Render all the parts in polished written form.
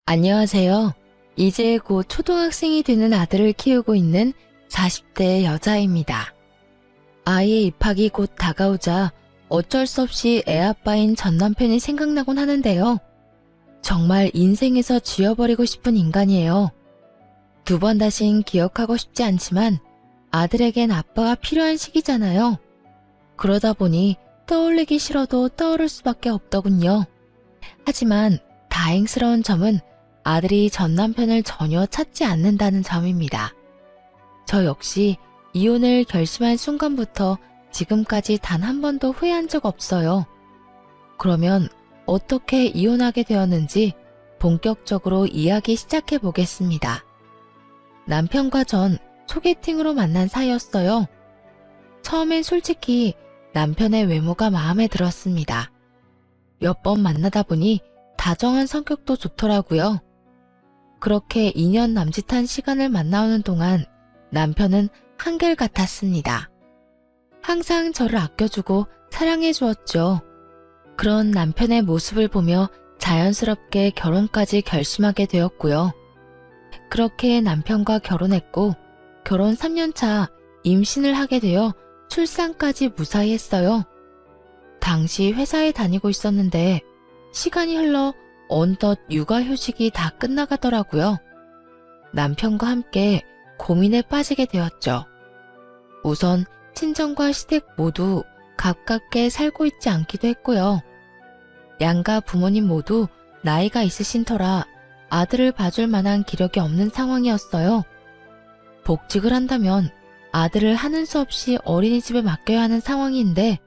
안녕하세요. 이제 곧 초등학생이 되는 아들을 키우고 있는 40대 여자입니다. 아이의 입학이 곧 다가오자 어쩔 수 없이 애아빠인 전 남편이 생각나곤 하는데요. 정말 인생에서 지워버리고 싶은 인간이에요. 두 번 다신 기억하고 싶지 않지만 아들에겐 아빠가 필요한 시기잖아요. 그러다 보니 떠올리기 싫어도 떠오를 수밖에 없더군요. 하지만 다행스러운 점은 아들이 전 남편을 전혀 찾지 않는다는 점입니다. 저 역시 이혼을 결심한 순간부터 지금까지 단 한 번도 후회한 적 없어요. 그러면 어떻게 이혼하게 되었는지 본격적으로 이야기 시작해 보겠습니다. 남편과 전 소개팅으로 만난 사이였어요. 처음엔 솔직히 남편의 외모가 마음에 들었습니다. 몇 번 만나다 보니 다정한 성격도 좋더라고요. 그렇게 2년 남짓한 시간을 만나오는 동안 남편은 한결같았습니다. 항상 저를 아껴주고 사랑해 주었죠. 그런 남편의 모습을 보며 자연스럽게 결혼까지 결심하게 되었고요. 그렇게 남편과 결혼했고 결혼 3년 차 임신을 하게 되어 출산까지 무사히 했어요. 당시 회사에 다니고 있었는데 시간이 흘러 어느덧 육아휴직이 다 끝나가더라고요. 남편과 함께 고민에 빠지게 되었죠. 우선 친정과 시댁 모두 가깝게 살고 있지 않기도 했고요. 양가 부모님 모두 나이가 있으신 터라 아들을 봐줄 만한 기력이 없는 상황이었어요. 복직을 한다면 아들을 하는 수 없이 어린이집에 맡겨야 하는 상황인데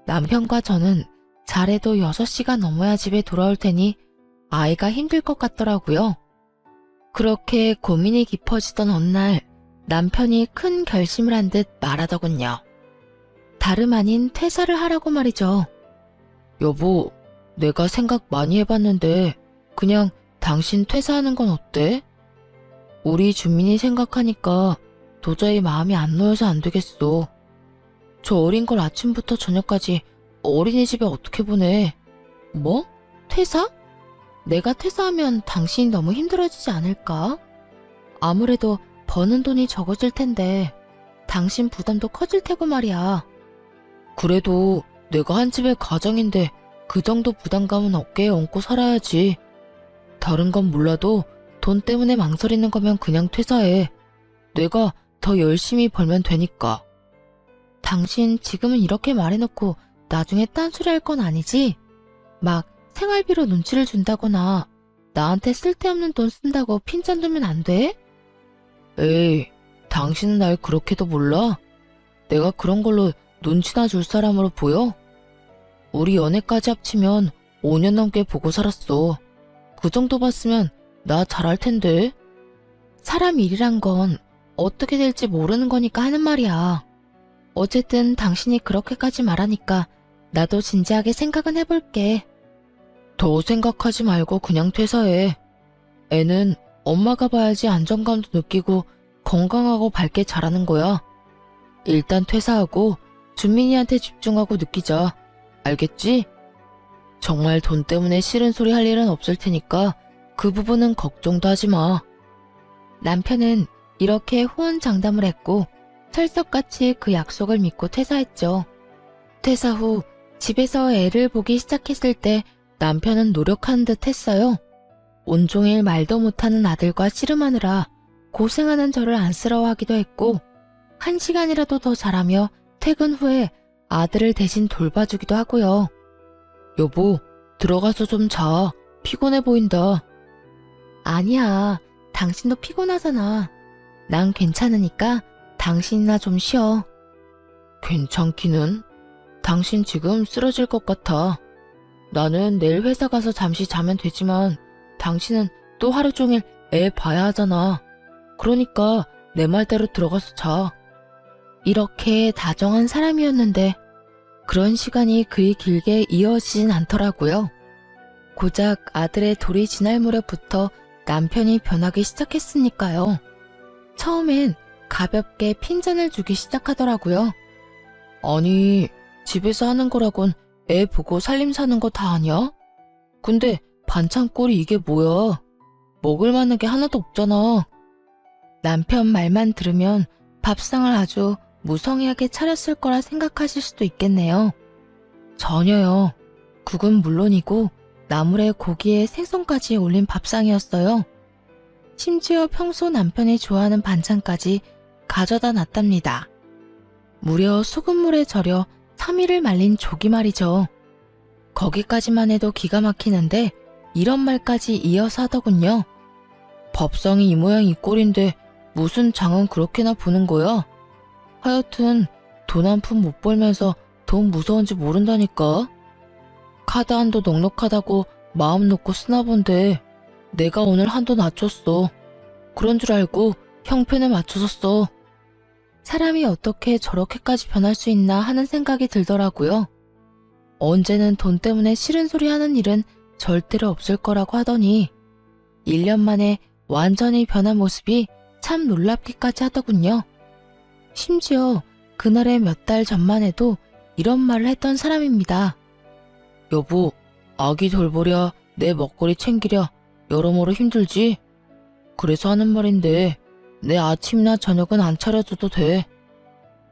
남편과 저는 잘해도 6시가 넘어야 집에 돌아올 테니 아이가 힘들 것 같더라고요. 그렇게 고민이 깊어지던 어느 날 남편이 큰 결심을 한 듯 말하더군요. 다름 아닌 퇴사를 하라고 말이죠. 여보, 내가 생각 많이 해봤는데 그냥 당신 퇴사하는 건 어때? 우리 주민이 생각하니까 도저히 마음이 안 놓여서 안 되겠어. 저 어린 걸 아침부터 저녁까지 어린이집에 어떻게 보내? 뭐? 퇴사? 내가 퇴사하면 당신이 너무 힘들어지지 않을까? 아무래도 버는 돈이 적어질 텐데 당신 부담도 커질 테고 말이야. 그래도 내가 한 집의 가장인데 그 정도 부담감은 어깨에 얹고 살아야지. 다른 건 몰라도 돈 때문에 망설이는 거면 그냥 퇴사해. 내가 더 열심히 벌면 되니까. 당신 지금은 이렇게 말해놓고 나중에 딴소리 할 건 아니지? 막 생활비로 눈치를 준다거나 나한테 쓸데없는 돈 쓴다고 핀잔 두면 안 돼? 에이, 당신은 날 그렇게도 몰라? 내가 그런 걸로 눈치나 줄 사람으로 보여? 우리 연애까지 합치면 5년 넘게 보고 살았어. 그 정도 봤으면 나 잘할 텐데. 사람 일이란 건 어떻게 될지 모르는 거니까 하는 말이야. 어쨌든 당신이 그렇게까지 말하니까 나도 진지하게 생각은 해볼게. 더 생각하지 말고 그냥 퇴사해. 애는 엄마가 봐야지 안정감도 느끼고 건강하고 밝게 자라는 거야. 일단 퇴사하고 준민이한테 집중하고 느끼자. 알겠지? 정말 돈 때문에 싫은 소리 할 일은 없을 테니까 그 부분은 걱정도 하지 마. 남편은 이렇게 호언장담을 했고 철석같이 그 약속을 믿고 퇴사했죠. 퇴사 후 집에서 애를 보기 시작했을 때 남편은 노력하는 듯 했어요. 온종일 말도 못하는 아들과 씨름하느라 고생하는 저를 안쓰러워하기도 했고 1시간이라도 더 자라며 퇴근 후에 아들을 대신 돌봐주기도 하고요. 여보, 들어가서 좀 자. 피곤해 보인다. 아니야, 당신도 피곤하잖아. 난 괜찮으니까 당신이나 좀 쉬어. 괜찮기는? 당신 지금 쓰러질 것 같아. 나는 내일 회사 가서 잠시 자면 되지만 당신은 또 하루 종일 애 봐야 하잖아. 그러니까 내 말대로 들어가서 자. 이렇게 다정한 사람이었는데 그런 시간이 그리 길게 이어지진 않더라고요. 고작 아들의 돌이 지날 무렵부터 남편이 변하기 시작했으니까요. 처음엔 가볍게 핀잔을 주기 시작하더라고요. 아니, 집에서 하는 거라곤 애 보고 살림 사는 거 다 아냐? 근데 반찬 꼴이 이게 뭐야? 먹을 만한 게 하나도 없잖아. 남편 말만 들으면 밥상을 아주 무성의하게 차렸을 거라 생각하실 수도 있겠네요. 전혀요. 국은 물론이고 나물에 고기에 생선까지 올린 밥상이었어요. 심지어 평소 남편이 좋아하는 반찬까지 가져다 놨답니다. 무려 소금물에 절여 3일을 말린 조기 말이죠. 거기까지만 해도 기가 막히는데 이런 말까지 이어서 하더군요. 밥상이 이 모양 이 꼴인데 무슨 장은 그렇게나 보는 거야? 하여튼 돈 한 푼 못 벌면서 돈 무서운지 모른다니까. 카드 한도 넉넉하다고 마음 놓고 쓰나 본데 내가 오늘 한도 낮췄어. 그런 줄 알고 형편에 맞춰서 써. 사람이 어떻게 저렇게까지 변할 수 있나 하는 생각이 들더라고요. 언제는 돈 때문에 싫은 소리 하는 일은 절대로 없을 거라고 하더니 1년 만에 완전히 변한 모습이 참 놀랍기까지 하더군요. 심지어 그날의 몇 달 전만 해도 이런 말을 했던 사람입니다. 여보, 아기 돌보랴, 내 먹거리 챙기랴, 여러모로 힘들지? 그래서 하는 말인데 내 아침이나 저녁은 안 차려줘도 돼.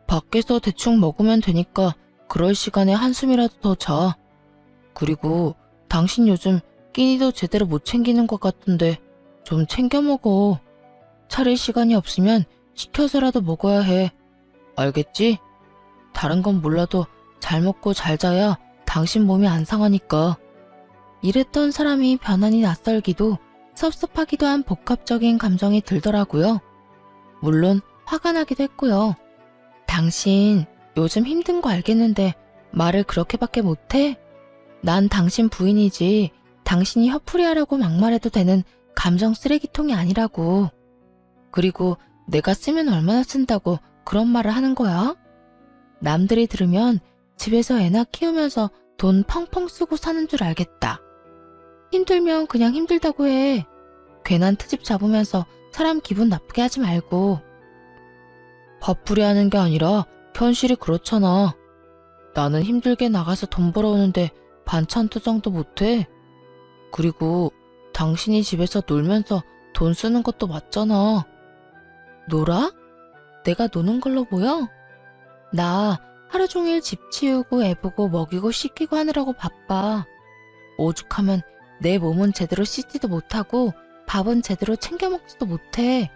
밖에서 대충 먹으면 되니까 그럴 시간에 한숨이라도 더 자. 그리고 당신 요즘 끼니도 제대로 못 챙기는 것 같은데 좀 챙겨 먹어. 차릴 시간이 없으면 시켜서라도 먹어야 해. 알겠지? 다른 건 몰라도 잘 먹고 잘 자야 당신 몸이 안 상하니까. 이랬던 사람이 변환이 낯설기도 섭섭하기도 한 복합적인 감정이 들더라고요. 물론 화가 나기도 했고요. 당신 요즘 힘든 거 알겠는데 말을 그렇게밖에 못해? 난 당신 부인이지 당신이 화풀이하라고 막말해도 되는 감정 쓰레기통이 아니라고. 그리고 내가 쓰면 얼마나 쓴다고 그런 말을 하는 거야? 남들이 들으면 집에서 애나 키우면서 돈 펑펑 쓰고 사는 줄 알겠다. 힘들면 그냥 힘들다고 해. 괜한 트집 잡으면서 사람 기분 나쁘게 하지 말고. 화풀이 하는 게 아니라 현실이 그렇잖아. 나는 힘들게 나가서 돈 벌어오는데 반찬 투정도 못해. 그리고 당신이 집에서 놀면서 돈 쓰는 것도 맞잖아. 놀아? 내가 노는 걸로 보여? 나 하루 종일 집 치우고 애 보고 먹이고 씻기고 하느라고 바빠. 오죽하면 내 몸은 제대로 씻지도 못하고 밥은 제대로 챙겨 먹지도 못해.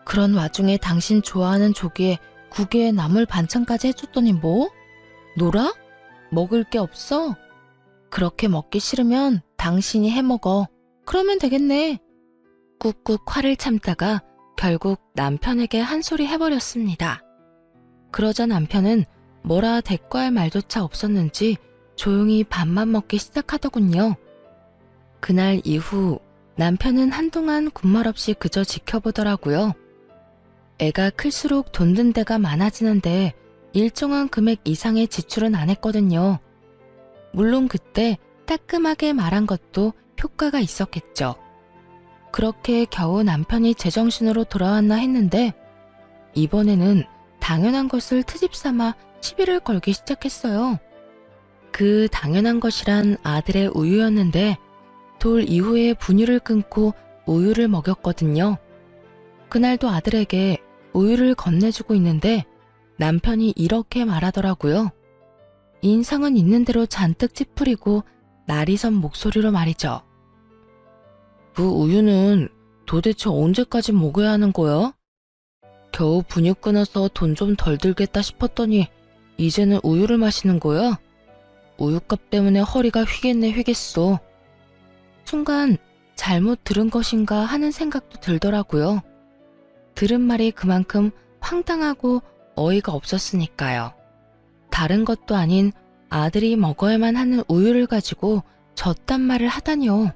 그런 와중에 당신 좋아하는 조기에 국에 나물 반찬까지 해줬더니 뭐? 놀아? 먹을 게 없어? 그렇게 먹기 싫으면 당신이 해먹어. 그러면 되겠네. 꾹꾹 화를 참다가 결국 남편에게 한 소리 해버렸습니다. 그러자 남편은 뭐라 대꾸할 말조차 없었는지 조용히 밥만 먹기 시작하더군요. 그날 이후 남편은 한동안 군말 없이 그저 지켜보더라고요. 애가 클수록 돈 든 데가 많아지는데 일정한 금액 이상의 지출은 안 했거든요. 물론 그때 따끔하게 말한 것도 효과가 있었겠죠. 그렇게 겨우 남편이 제정신으로 돌아왔나 했는데 이번에는 당연한 것을 트집 삼아 시비를 걸기 시작했어요. 그 당연한 것이란 아들의 우유였는데 돌 이후에 분유를 끊고 우유를 먹였거든요. 그날도 아들에게 우유를 건네주고 있는데 남편이 이렇게 말하더라고요. 인상은 있는 대로 잔뜩 찌푸리고 날이 선 목소리로 말이죠. 그 우유는 도대체 언제까지 먹어야 하는 거야? 겨우 분유 끊어서 돈 좀 덜 들겠다 싶었더니 이제는 우유를 마시는 거야? 우유값 때문에 허리가 휘겠네 휘겠어. 순간 잘못 들은 것인가 하는 생각도 들더라고요. 들은 말이 그만큼 황당하고 어이가 없었으니까요. 다른 것도 아닌 아들이 먹어야만 하는 우유를 가지고 저딴 말을 하다니요.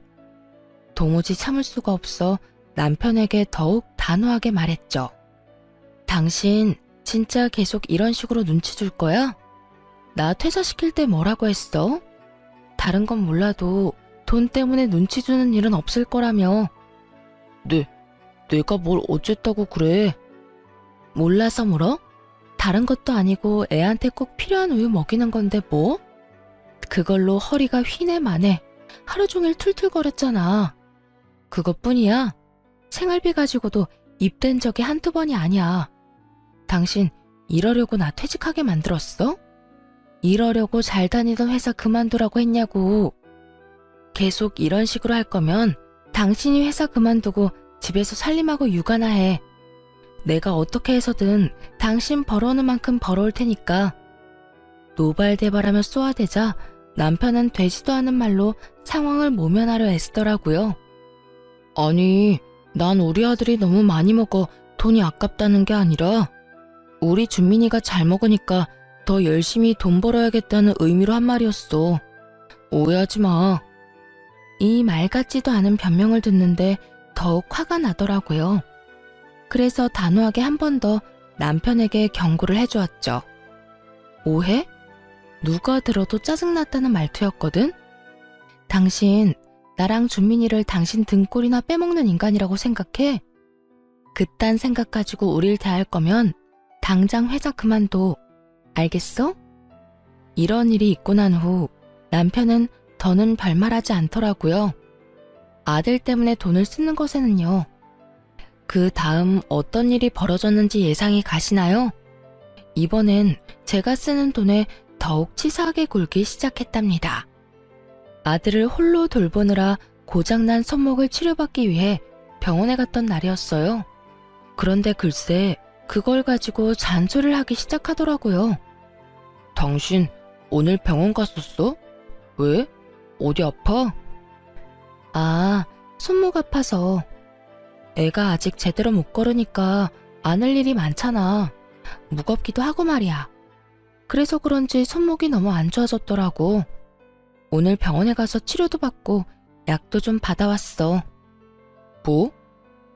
도무지 참을 수가 없어 남편에게 더욱 단호하게 말했죠. 당신 진짜 계속 이런 식으로 눈치 줄 거야? 나 퇴사시킬 때 뭐라고 했어? 다른 건 몰라도 돈 때문에 눈치 주는 일은 없을 거라며. 내가 뭘 어쨌다고 그래? 몰라서 물어? 다른 것도 아니고 애한테 꼭 필요한 우유 먹이는 건데 뭐? 그걸로 허리가 휘네 마네 하루 종일 툴툴거렸잖아. 그것뿐이야? 생활비 가지고도 입댄 적이 한두 번이 아니야. 당신 이러려고 나 퇴직하게 만들었어? 이러려고 잘 다니던 회사 그만두라고 했냐고. 계속 이런 식으로 할 거면 당신이 회사 그만두고 집에서 살림하고 육아나 해. 내가 어떻게 해서든 당신 벌어오는 만큼 벌어올 테니까. 노발대발하며 쏘아대자 남편은 되지도 않은 말로 상황을 모면하려 애쓰더라고요. 아니, 난 우리 아들이 너무 많이 먹어 돈이 아깝다는 게 아니라 우리 준민이가 잘 먹으니까 더 열심히 돈 벌어야겠다는 의미로 한 말이었어. 오해하지 마. 이 말 같지도 않은 변명을 듣는데 더욱 화가 나더라고요. 그래서 단호하게 한 번 더 남편에게 경고를 해주었죠. 오해? 누가 들어도 짜증났다는 말투였거든? 당신, 나랑 준민이를 당신 등골이나 빼먹는 인간이라고 생각해? 그딴 생각 가지고 우릴 대할 거면 당장 회사 그만둬. 알겠어? 이런 일이 있고 난 후 남편은 더는 별말하지 않더라고요. 아들 때문에 돈을 쓰는 것에는요. 그 다음 어떤 일이 벌어졌는지 예상이 가시나요? 이번엔 제가 쓰는 돈에 더욱 치사하게 굴기 시작했답니다. 아들을 홀로 돌보느라 고장난 손목을 치료받기 위해 병원에 갔던 날이었어요. 그런데 글쎄 그걸 가지고 잔소리를 하기 시작하더라고요. 당신 오늘 병원 갔었어? 왜? 어디 아파? 아, 손목 아파서. 애가 아직 제대로 못 걸으니까 안 할 일이 많잖아. 무겁기도 하고 말이야. 그래서 그런지 손목이 너무 안 좋아졌더라고. 오늘 병원에 가서 치료도 받고 약도 좀 받아왔어. 뭐?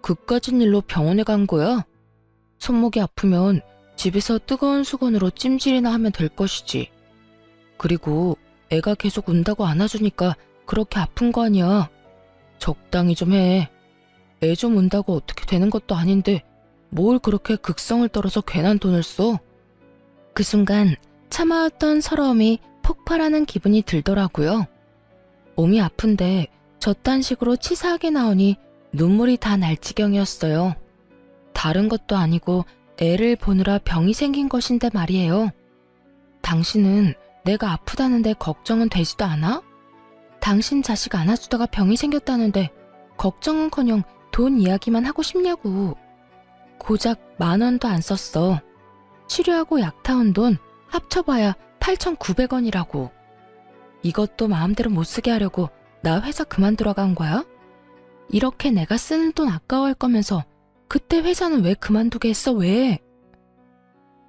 그까진 일로 병원에 간 거야? 손목이 아프면 집에서 뜨거운 수건으로 찜질이나 하면 될 것이지. 그리고 애가 계속 운다고 안아주니까 그렇게 아픈 거 아니야. 적당히 좀 해. 애 좀 운다고 어떻게 되는 것도 아닌데 뭘 그렇게 극성을 떨어서 괜한 돈을 써? 그 순간 참아왔던 서러움이 폭발하는 기분이 들더라고요. 몸이 아픈데 저딴 식으로 치사하게 나오니 눈물이 다 날 지경이었어요. 다른 것도 아니고 애를 보느라 병이 생긴 것인데 말이에요. 당신은 내가 아프다는데 걱정은 되지도 않아? 당신 자식 안아주다가 병이 생겼다는데 걱정은커녕 돈 이야기만 하고 싶냐고. 고작 10,000원도 안 썼어. 치료하고 약 타온 돈 합쳐봐야 8,900원이라고. 이것도 마음대로 못 쓰게 하려고 나 회사 그만두러 간 거야? 이렇게 내가 쓰는 돈 아까워할 거면서 그때 회사는 왜 그만두게 했어, 왜?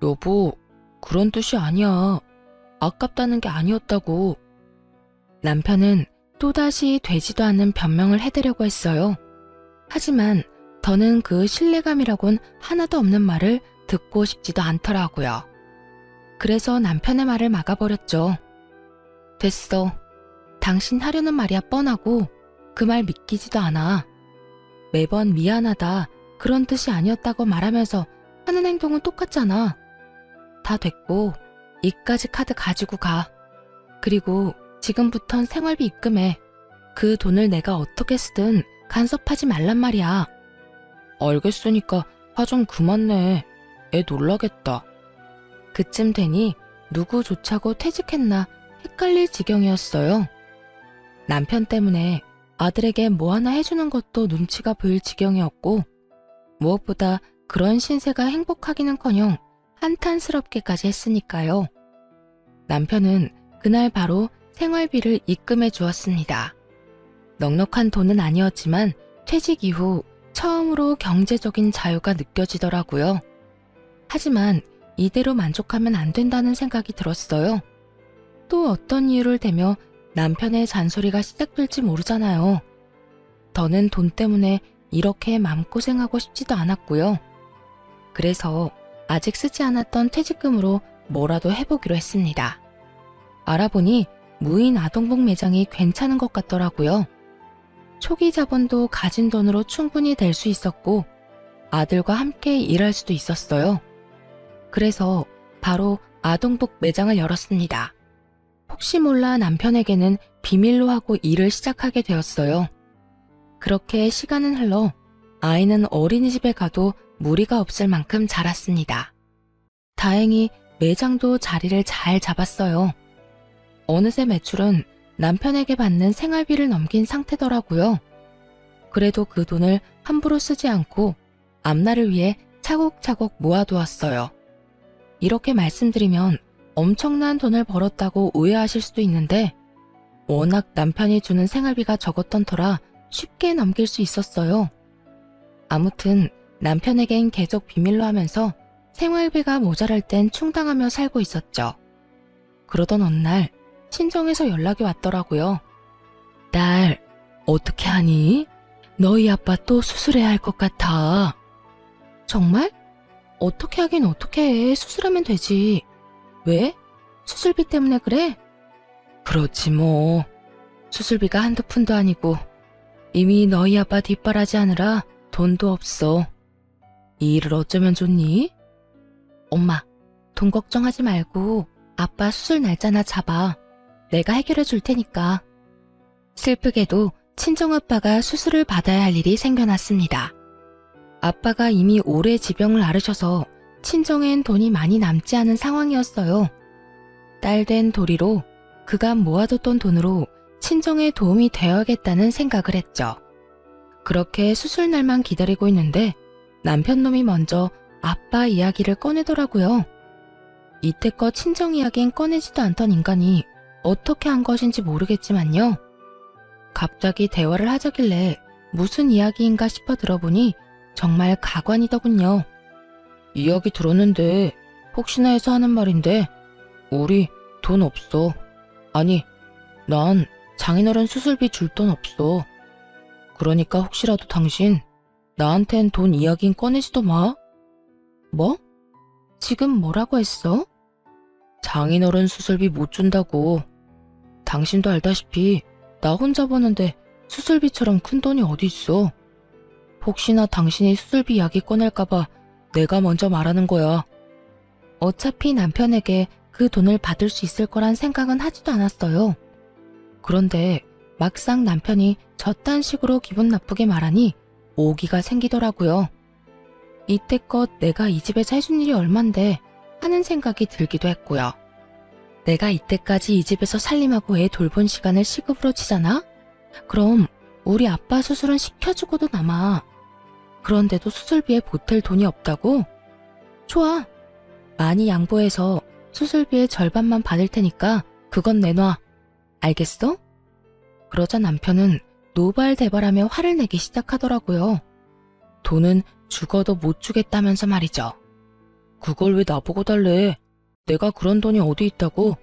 여보, 그런 뜻이 아니야. 아깝다는 게 아니었다고. 남편은 또다시 되지도 않는 변명을 해대려고 했어요. 하지만 더는 그 신뢰감이라곤 하나도 없는 말을 듣고 싶지도 않더라고요. 그래서 남편의 말을 막아버렸죠. 됐어. 당신 하려는 말이야 뻔하고 그 말 믿기지도 않아. 매번 미안하다 그런 뜻이 아니었다고 말하면서 하는 행동은 똑같잖아. 다 됐고 이까지 카드 가지고 가. 그리고 지금부턴 생활비 입금해. 그 돈을 내가 어떻게 쓰든 간섭하지 말란 말이야. 알겠으니까 화 좀 그만 내. 애 놀라겠다. 그쯤 되니 누구 조차고 퇴직했나 헷갈릴 지경이었어요. 남편 때문에 아들에게 뭐 하나 해주는 것도 눈치가 보일 지경이었고 무엇보다 그런 신세가 행복하기는커녕 한탄스럽게까지 했으니까요. 남편은 그날 바로 생활비를 입금해 주었습니다. 넉넉한 돈은 아니었지만 퇴직 이후 처음으로 경제적인 자유가 느껴지더라고요. 하지만 이대로 만족하면 안 된다는 생각이 들었어요. 또 어떤 이유를 대며 남편의 잔소리가 시작될지 모르잖아요. 더는 돈 때문에 이렇게 마음고생하고 싶지도 않았고요. 그래서 아직 쓰지 않았던 퇴직금으로 뭐라도 해보기로 했습니다. 알아보니 무인 아동복 매장이 괜찮은 것 같더라고요. 초기 자본도 가진 돈으로 충분히 될 수 있었고 아들과 함께 일할 수도 있었어요. 그래서 바로 아동복 매장을 열었습니다. 혹시 몰라 남편에게는 비밀로 하고 일을 시작하게 되었어요. 그렇게 시간은 흘러 아이는 어린이집에 가도 무리가 없을 만큼 자랐습니다. 다행히 매장도 자리를 잘 잡았어요. 어느새 매출은 남편에게 받는 생활비를 넘긴 상태더라고요. 그래도 그 돈을 함부로 쓰지 않고 앞날을 위해 차곡차곡 모아두었어요. 이렇게 말씀드리면 엄청난 돈을 벌었다고 오해하실 수도 있는데 워낙 남편이 주는 생활비가 적었던 터라 쉽게 넘길 수 있었어요. 아무튼 남편에겐 계속 비밀로 하면서 생활비가 모자랄 땐 충당하며 살고 있었죠. 그러던 어느 날 친정에서 연락이 왔더라고요. 딸, 어떻게 하니? 너희 아빠 또 수술해야 할 것 같아. 정말? 어떻게 하긴 어떻게 해. 수술하면 되지. 왜? 수술비 때문에 그래? 그렇지 뭐. 수술비가 한두 푼도 아니고 이미 너희 아빠 뒷바라지 하느라 돈도 없어. 이 일을 어쩌면 좋니? 엄마, 돈 걱정하지 말고 아빠 수술 날짜나 잡아. 내가 해결해 줄 테니까. 슬프게도 친정아빠가 수술을 받아야 할 일이 생겨났습니다. 아빠가 이미 오래 지병을 앓으셔서 친정엔 돈이 많이 남지 않은 상황이었어요. 딸 된 도리로 그간 모아뒀던 돈으로 친정에 도움이 되어야겠다는 생각을 했죠. 그렇게 수술 날만 기다리고 있는데 남편놈이 먼저 아빠 이야기를 꺼내더라고요. 이때껏 친정 이야기는 꺼내지도 않던 인간이 어떻게 한 것인지 모르겠지만요. 갑자기 대화를 하자길래 무슨 이야기인가 싶어 들어보니 정말 가관이더군요. 이야기 들었는데 혹시나 해서 하는 말인데 우리 돈 없어. 아니, 난 장인어른 수술비 줄 돈 없어. 그러니까 혹시라도 당신 나한텐 돈 이야긴 꺼내지도 마. 뭐? 지금 뭐라고 했어? 장인어른 수술비 못 준다고. 당신도 알다시피 나 혼자 버는데 수술비처럼 큰 돈이 어디 있어. 혹시나 당신이 수술비 이야기 꺼낼까봐 내가 먼저 말하는 거야. 어차피 남편에게 그 돈을 받을 수 있을 거란 생각은 하지도 않았어요. 그런데 막상 남편이 저딴 식으로 기분 나쁘게 말하니 오기가 생기더라고요. 이때껏 내가 이 집에서 해준 일이 얼만데 하는 생각이 들기도 했고요. 내가 이때까지 이 집에서 살림하고 애 돌본 시간을 시급으로 치잖아? 그럼 우리 아빠 수술은 시켜주고도 남아. 그런데도 수술비에 보탤 돈이 없다고? 좋아. 많이 양보해서 수술비의 절반만 받을 테니까 그건 내놔. 알겠어? 그러자 남편은 노발대발하며 화를 내기 시작하더라고요. 돈은 죽어도 못 주겠다면서 말이죠. 그걸 왜 나보고 달래? 내가 그런 돈이 어디 있다고?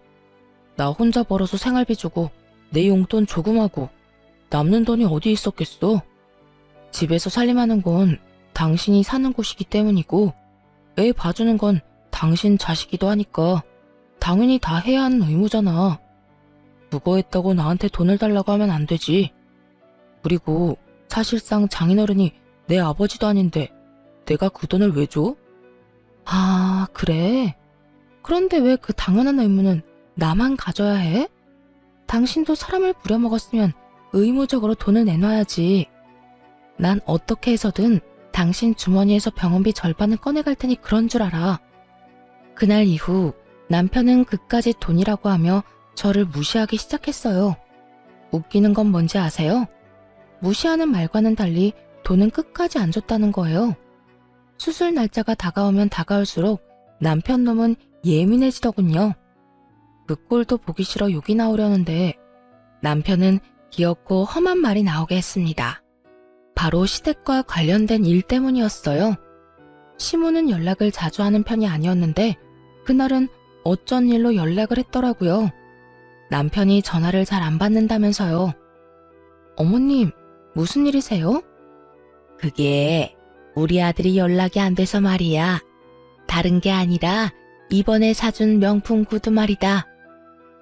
나 혼자 벌어서 생활비 주고 내 용돈 조금 하고 남는 돈이 어디 있었겠어? 집에서 살림하는 건 당신이 사는 곳이기 때문이고 애 봐주는 건 당신 자식이기도 하니까 당연히 다 해야 하는 의무잖아. 그거 했다고 나한테 돈을 달라고 하면 안 되지. 그리고 사실상 장인어른이 내 아버지도 아닌데 내가 그 돈을 왜 줘? 아, 그래? 그런데 왜 그 당연한 의무는 나만 가져야 해? 당신도 사람을 부려먹었으면 의무적으로 돈을 내놔야지. 난 어떻게 해서든 당신 주머니에서 병원비 절반을 꺼내갈 테니 그런 줄 알아. 그날 이후 남편은 그까짓 돈이라고 하며 저를 무시하기 시작했어요. 웃기는 건 뭔지 아세요? 무시하는 말과는 달리 돈은 끝까지 안 줬다는 거예요. 수술 날짜가 다가오면 다가올수록 남편 놈은 예민해지더군요. 그 꼴도 보기 싫어 욕이 나오려는데 남편은 귀엽고 험한 말이 나오게 했습니다. 바로 시댁과 관련된 일 때문이었어요. 시모는 연락을 자주 하는 편이 아니었는데 그날은 어쩐 일로 연락을 했더라고요. 남편이 전화를 잘 안 받는다면서요. 어머님, 무슨 일이세요? 그게 우리 아들이 연락이 안 돼서 말이야. 다른 게 아니라 이번에 사준 명품 구두 말이다.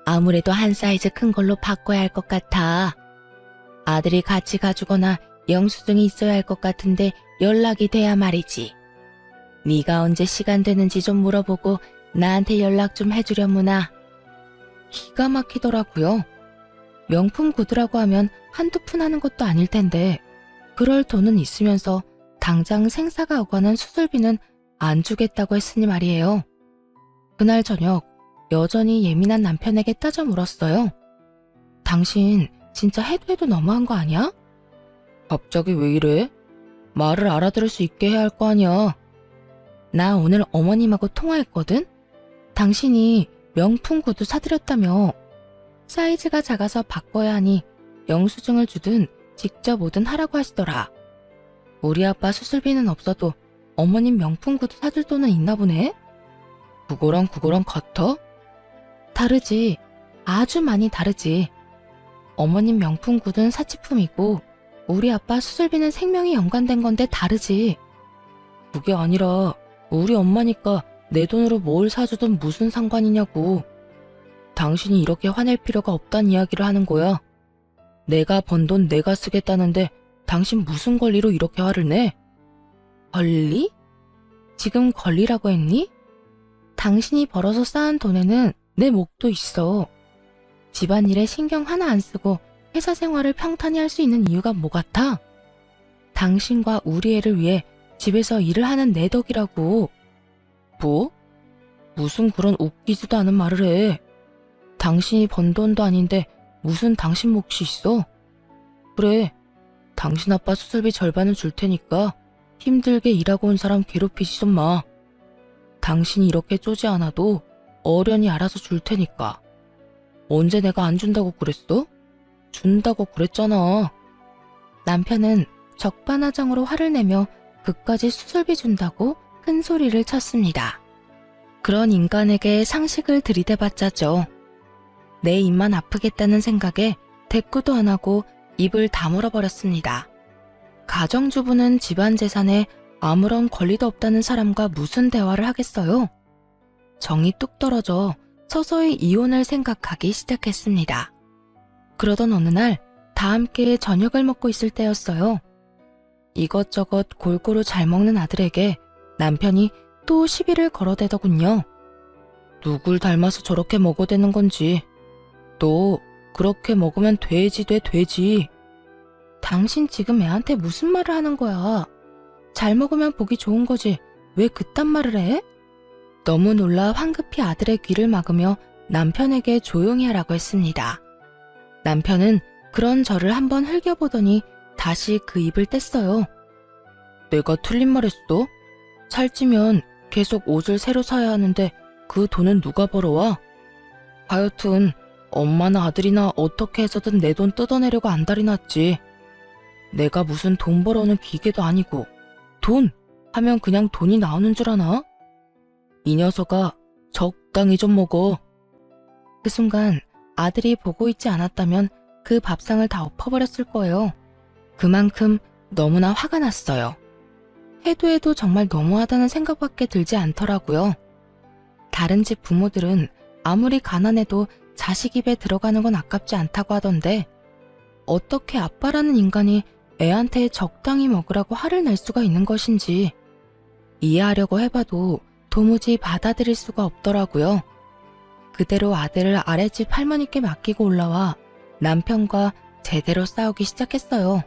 아무래도 한 사이즈 큰 걸로 바꿔야 할 것 같아. 아들이 같이 가주거나 영수증이 있어야 할 것 같은데 연락이 돼야 말이지. 네가 언제 시간 되는지 좀 물어보고 나한테 연락 좀 해주려무나. 기가 막히더라고요. 명품 구두라고 하면 한두 푼 하는 것도 아닐 텐데 그럴 돈은 있으면서 당장 생사가 오가는 수술비는 안 주겠다고 했으니 말이에요. 그날 저녁 여전히 예민한 남편에게 따져 물었어요. 당신 진짜 해도 너무한 거 아니야? 갑자기 왜 이래? 말을 알아들을 수 있게 해야 할 거 아니야. 나 오늘 어머님하고 통화했거든? 당신이 명품 구두 사드렸다며. 사이즈가 작아서 바꿔야 하니 영수증을 주든 직접 오든 하라고 하시더라. 우리 아빠 수술비는 없어도 어머님 명품 구두 사줄 돈은 있나 보네? 그거랑 같아? 다르지. 아주 많이 다르지. 어머님 명품 구두는 사치품이고 우리 아빠 수술비는 생명이 연관된 건데 다르지. 그게 아니라 우리 엄마니까 내 돈으로 뭘 사주든 무슨 상관이냐고. 당신이 이렇게 화낼 필요가 없다는 이야기를 하는 거야. 내가 번 돈 내가 쓰겠다는데 당신 무슨 권리로 이렇게 화를 내? 권리? 지금 권리라고 했니? 당신이 벌어서 쌓은 돈에는 내 몫도 있어. 집안일에 신경 하나 안 쓰고 회사 생활을 평탄히 할 수 있는 이유가 뭐 같아? 당신과 우리 애를 위해 집에서 일을 하는 내 덕이라고. 뭐? 무슨 그런 웃기지도 않은 말을 해. 당신이 번 돈도 아닌데 무슨 당신 몫이 있어? 그래, 당신 아빠 수술비 절반은 줄 테니까 힘들게 일하고 온 사람 괴롭히지 좀 마. 당신이 이렇게 쪼지 않아도 어련히 알아서 줄 테니까. 언제 내가 안 준다고 그랬어? 준다고 그랬잖아. 남편은 적반하장으로 화를 내며 그까지 수술비 준다고 큰 소리를 쳤습니다. 그런 인간에게 상식을 들이대봤자죠. 내 입만 아프겠다는 생각에 대꾸도 안 하고 입을 다물어 버렸습니다. 가정주부는 집안 재산에 아무런 권리도 없다는 사람과 무슨 대화를 하겠어요? 정이 뚝 떨어져 서서히 이혼을 생각하기 시작했습니다. 그러던 어느 날 다 함께 저녁을 먹고 있을 때였어요. 이것저것 골고루 잘 먹는 아들에게 남편이 또 시비를 걸어대더군요. 누굴 닮아서 저렇게 먹어대는 건지. 너 그렇게 먹으면 돼지 돼, 돼지. 당신 지금 애한테 무슨 말을 하는 거야? 잘 먹으면 보기 좋은 거지. 왜 그딴 말을 해? 너무 놀라 황급히 아들의 귀를 막으며 남편에게 조용히 하라고 했습니다. 남편은 그런 저를 한번 흘겨보더니 다시 그 입을 뗐어요. 내가 틀린 말 했어? 살찌면 계속 옷을 새로 사야 하는데 그 돈은 누가 벌어와? 하여튼 엄마나 아들이나 어떻게 해서든 내 돈 뜯어내려고 안달이 났지. 내가 무슨 돈 벌어오는 기계도 아니고 돈 하면 그냥 돈이 나오는 줄 아나? 이 녀석아, 적당히 좀 먹어. 그 순간 아들이 보고 있지 않았다면 그 밥상을 다 엎어버렸을 거예요. 그만큼 너무나 화가 났어요. 해도 정말 너무하다는 생각밖에 들지 않더라고요. 다른 집 부모들은 아무리 가난해도 자식 입에 들어가는 건 아깝지 않다고 하던데 어떻게 아빠라는 인간이 애한테 적당히 먹으라고 화를 낼 수가 있는 것인지 이해하려고 해봐도 도무지 받아들일 수가 없더라고요. 그대로 아들을 아랫집 할머니께 맡기고 올라와 남편과 제대로 싸우기 시작했어요.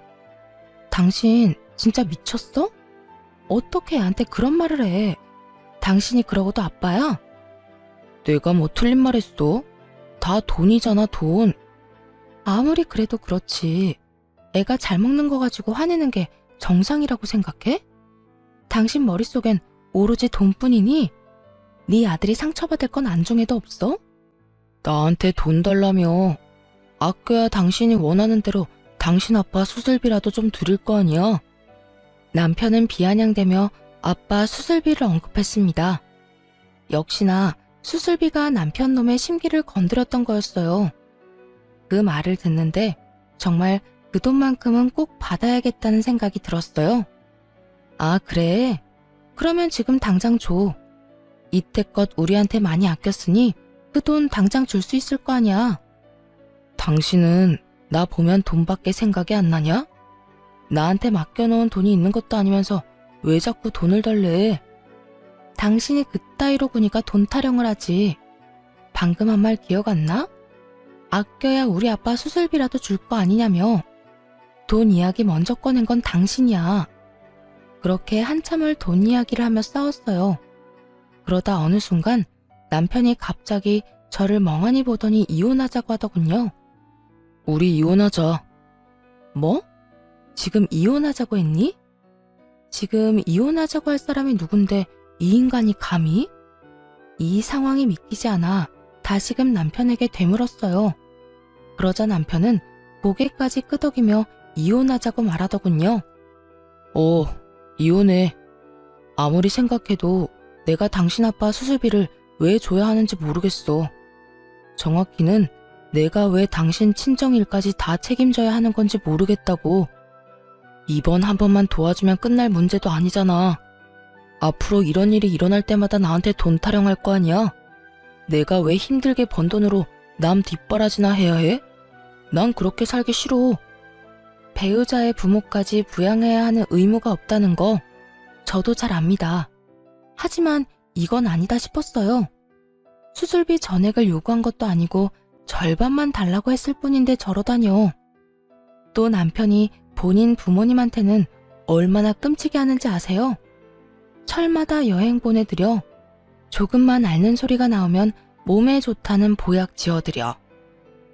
당신 진짜 미쳤어? 어떻게 애한테 그런 말을 해? 당신이 그러고도 아빠야? 내가 뭐 틀린 말 했어? 다 돈이잖아, 돈. 아무리 그래도 그렇지. 애가 잘 먹는 거 가지고 화내는 게 정상이라고 생각해? 당신 머릿속엔 오로지 돈뿐이니? 네 아들이 상처받을 건 안중에도 없어? 나한테 돈 달라며. 아껴야 당신이 원하는 대로 당신 아빠 수술비라도 좀 드릴 거 아니야. 남편은 비아냥대며 아빠 수술비를 언급했습니다. 역시나 수술비가 남편 놈의 심기를 건드렸던 거였어요. 그 말을 듣는데 정말 그 돈만큼은 꼭 받아야겠다는 생각이 들었어요. 아, 그래? 그러면 지금 당장 줘. 이때껏 우리한테 많이 아꼈으니 그 돈 당장 줄 수 있을 거 아니야. 당신은 나 보면 돈밖에 생각이 안 나냐? 나한테 맡겨놓은 돈이 있는 것도 아니면서 왜 자꾸 돈을 달래? 당신이 그따위로 구니까 돈 타령을 하지. 방금 한 말 기억 안 나? 아껴야 우리 아빠 수술비라도 줄 거 아니냐며. 돈 이야기 먼저 꺼낸 건 당신이야. 그렇게 한참을 돈 이야기를 하며 싸웠어요. 그러다 어느 순간 남편이 갑자기 저를 멍하니 보더니 이혼하자고 하더군요. 우리 이혼하자. 뭐? 지금 이혼하자고 했니? 지금 이혼하자고 할 사람이 누군데 이 인간이 감히? 이 상황이 믿기지 않아 다시금 남편에게 되물었어요. 그러자 남편은 고개까지 끄덕이며 이혼하자고 말하더군요. 이혼해. 아무리 생각해도 내가 당신 아빠 수술비를 왜 줘야 하는지 모르겠어. 정확히는 내가 왜 당신 친정일까지 다 책임져야 하는 건지 모르겠다고. 이번 한 번만 도와주면 끝날 문제도 아니잖아. 앞으로 이런 일이 일어날 때마다 나한테 돈 타령할 거 아니야? 내가 왜 힘들게 번 돈으로 남 뒷바라지나 해야 해? 난 그렇게 살기 싫어. 배우자의 부모까지 부양해야 하는 의무가 없다는 거 저도 잘 압니다. 하지만 이건 아니다 싶었어요. 수술비 전액을 요구한 것도 아니고 절반만 달라고 했을 뿐인데 저러다뇨. 또 남편이 본인 부모님한테는 얼마나 끔찍해 하는지 아세요? 철마다 여행 보내드려. 조금만 앓는 소리가 나오면 몸에 좋다는 보약 지어드려.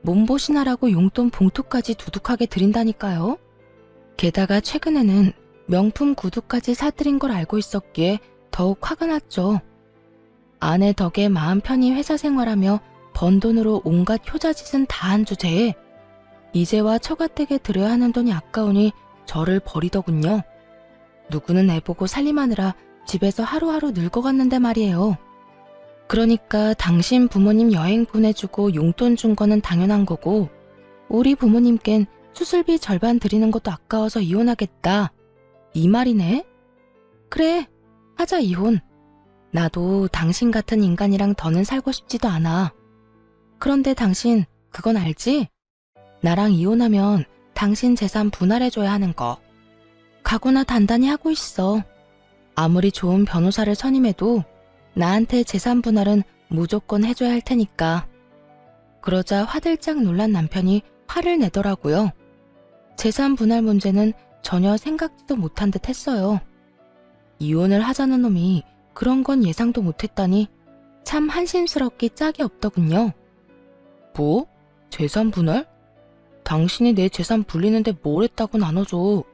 몸보신하라고 용돈 봉투까지 두둑하게 드린다니까요. 게다가 최근에는 명품 구두까지 사드린 걸 알고 있었기에 더욱 화가 났죠. 아내 덕에 마음 편히 회사 생활하며 번 돈으로 온갖 효자짓은 다 한 주제에 이제와 처가댁에 들여야 하는 돈이 아까우니 저를 버리더군요. 누구는 애 보고 살림하느라 집에서 하루하루 늙어갔는데 말이에요. 그러니까 당신 부모님 여행 보내주고 용돈 준 거는 당연한 거고 우리 부모님껜 수술비 절반 드리는 것도 아까워서 이혼하겠다. 이 말이네? 그래, 하자 이혼. 나도 당신 같은 인간이랑 더는 살고 싶지도 않아. 그런데 당신 그건 알지? 나랑 이혼하면 당신 재산 분할해줘야 하는 거. 각오나 단단히 하고 있어. 아무리 좋은 변호사를 선임해도 나한테 재산 분할은 무조건 해줘야 할 테니까. 그러자 화들짝 놀란 남편이 화를 내더라고요. 재산 분할 문제는 전혀 생각지도 못한 듯 했어요. 이혼을 하자는 놈이 그런 건 예상도 못했다니 참 한심스럽기 짝이 없더군요. 뭐? 재산 분할? 당신이 내 재산 불리는데 뭘 했다고 나눠줘.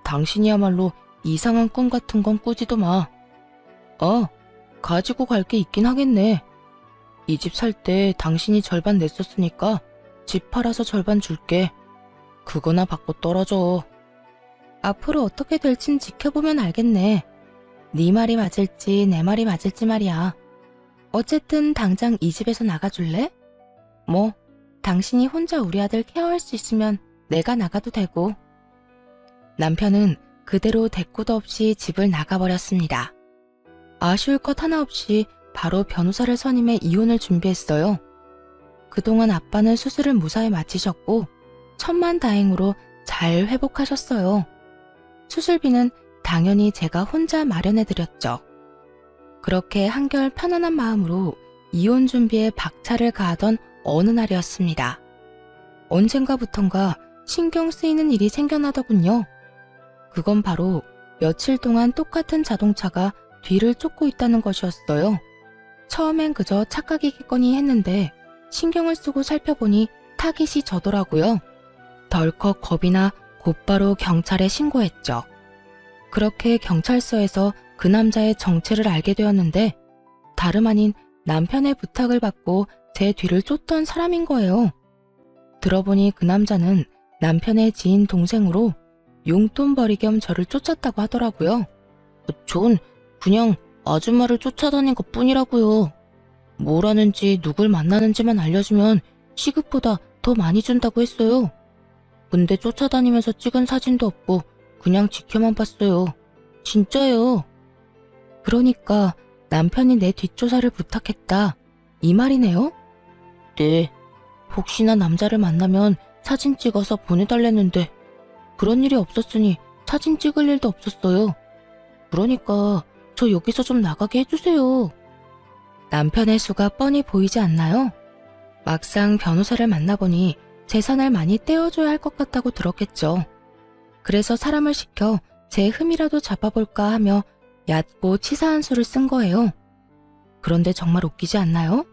당신이야말로 이상한 꿈 같은 건 꾸지도 마. 가지고 갈 게 있긴 하겠네. 이 집 살 때 당신이 절반 냈었으니까 집 팔아서 절반 줄게. 그거나 받고 떨어져. 앞으로 어떻게 될진 지켜보면 알겠네. 네 말이 맞을지 내 말이 맞을지 말이야. 어쨌든 당장 이 집에서 나가줄래? 뭐 당신이 혼자 우리 아들 케어할 수 있으면 내가 나가도 되고. 남편은 그대로 대꾸도 없이 집을 나가버렸습니다. 아쉬울 것 하나 없이 바로 변호사를 선임해 이혼을 준비했어요. 그동안 아빠는 수술을 무사히 마치셨고 천만다행으로 잘 회복하셨어요. 수술비는 당연히 제가 혼자 마련해드렸죠. 그렇게 한결 편안한 마음으로 이혼 준비에 박차를 가하던 어느 날이었습니다. 언젠가부턴가 신경 쓰이는 일이 생겨나더군요. 그건 바로 며칠 동안 똑같은 자동차가 뒤를 쫓고 있다는 것이었어요. 처음엔 그저 착각이겠거니 했는데 신경을 쓰고 살펴보니 타깃이 저더라고요. 덜컥 겁이 나 곧바로 경찰에 신고했죠. 그렇게 경찰서에서 그 남자의 정체를 알게 되었는데 다름 아닌 남편의 부탁을 받고 제 뒤를 쫓던 사람인 거예요. 들어보니 그 남자는 남편의 지인 동생으로 용돈벌이 겸 저를 쫓았다고 하더라고요. 전 그냥 아줌마를 쫓아다닌 것 뿐이라고요. 뭘 하는지 누굴 만나는지만 알려주면 시급보다 더 많이 준다고 했어요. 근데 쫓아다니면서 찍은 사진도 없고 그냥 지켜만 봤어요. 진짜요. 그러니까 남편이 내 뒷조사를 부탁했다. 이 말이네요? 네. 혹시나 남자를 만나면 사진 찍어서 보내달랬는데 그런 일이 없었으니 사진 찍을 일도 없었어요. 그러니까 저 여기서 좀 나가게 해주세요. 남편의 수가 뻔히 보이지 않나요? 막상 변호사를 만나보니 재산을 많이 떼어줘야 할 것 같다고 들었겠죠. 그래서 사람을 시켜 제 흠이라도 잡아볼까 하며 얕고 치사한 수를 쓴 거예요. 그런데 정말 웃기지 않나요?